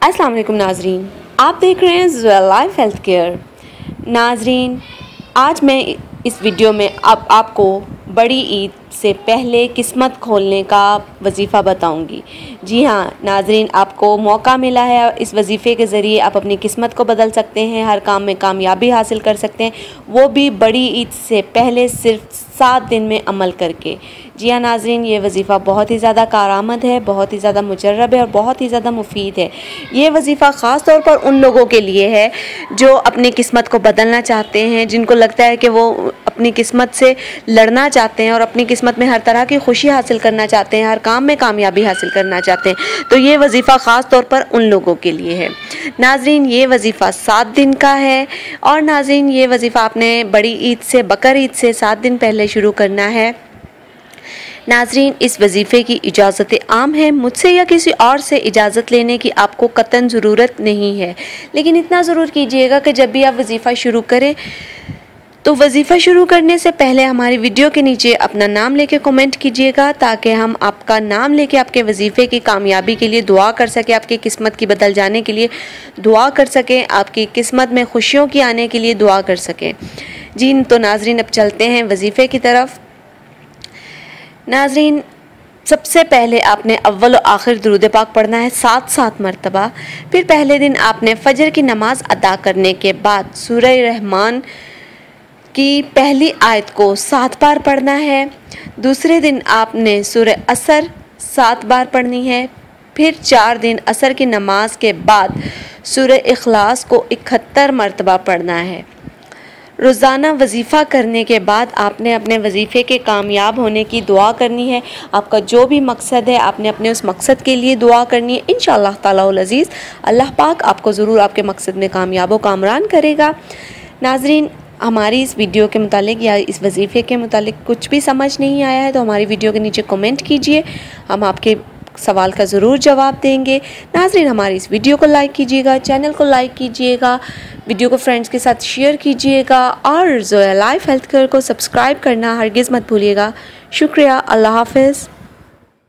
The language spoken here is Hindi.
अस्सलाम वालेकुम नाजरीन, आप देख रहे हैं ज़ोया लाइफ हेल्थ केयर। नाजरीन, आज मैं इस वीडियो में अब आपको बड़ी ईद से पहले किस्मत खोलने का वजीफ़ा बताऊंगी। जी हाँ नाजरीन, आपको मौका मिला है, इस वजीफ़े के ज़रिए आप अपनी किस्मत को बदल सकते हैं, हर काम में कामयाबी हासिल कर सकते हैं, वो भी बड़ी ईद से पहले सिर्फ 7 दिन में अमल करके। जी हाँ नाजरीन, ये वजीफ़ा बहुत ही ज़्यादा कारआमद है, बहुत ही ज़्यादा मुजर्रब है और बहुत ही ज़्यादा मुफीद है। ये वजीफ़ा ख़ास तौर पर उन लोगों के लिए है जो अपनी किस्मत को बदलना चाहते हैं, जिनको लगता है कि वो अपनी किस्मत से लड़ना चाहते हैं और अपनी किस्मत में हर तरह की खुशी हासिल करना चाहते हैं, हर काम में कामयाबी हासिल करना चाहते हैं। तो ये वजीफ़ा ख़ास तौर पर उन लोगों के लिए है। नाजरीन, ये वजीफ़ा 7 दिन का है और नाजरीन ये वजीफ़ा आपने बड़ी ईद से, बकर ईद से 7 दिन पहले शुरू करना है। नाजरीन, इस वजीफ़े की इजाज़त आम है, मुझसे या किसी और से इजाज़त लेने की आपको कतन ज़रूरत नहीं है। लेकिन इतना ज़रूर कीजिएगा कि जब भी आप वजीफ़ा शुरू करें तो वजीफ़ा शुरू करने से पहले हमारी वीडियो के नीचे अपना नाम लेके कमेंट कीजिएगा, ताकि हम आपका नाम लेके आपके वजीफ़े की कामयाबी के लिए दुआ कर सकें, आपकी किस्मत की बदल जाने के लिए दुआ कर सकें, आपकी किस्मत में खुशियों की आने के लिए दुआ कर सकें। जी तो नाजरीन, अब चलते हैं वजीफ़े की तरफ। नाजरीन, सबसे पहले आपने अव्वल और आखिर दुरूद पाक पढ़ना है 7 मरतबा। फिर पहले दिन आपने फ़जर की नमाज़ अदा करने के बाद सूरह रहमान की पहली आयत को 7 बार पढ़ना है। दूसरे दिन आपने सूरह असर 7 बार पढ़नी है। फिर 4 दिन असर की नमाज के बाद सूरह इखलास को 71 मरतबा पढ़ना है। रोज़ाना वजीफ़ा करने के बाद आपने अपने वजीफ़े के कामयाब होने की दुआ करनी है। आपका जो भी मकसद है आपने अपने उस मकसद के लिए दुआ करनी है। इंशाअल्लाह ताला अज़ीज़ अल्लाह पाक आपको ज़रूर आपके मकसद में कामयाब व कामरान करेगा। नाजरीन, हमारी इस वीडियो के मुतालिक या इस वजीफ़े के मुतालिक कुछ भी समझ नहीं आया है तो हमारी वीडियो के नीचे कमेंट कीजिए, हम आपके सवाल का ज़रूर जवाब देंगे। नाजरीन, हमारी इस वीडियो को लाइक कीजिएगा, चैनल को लाइक कीजिएगा, वीडियो को फ्रेंड्स के साथ शेयर कीजिएगा और ज़ोया लाइफ हेल्थ केयर को सब्सक्राइब करना हरगिज़ मत भूलिएगा। शुक्रिया। अल्लाह हाफ़िज़।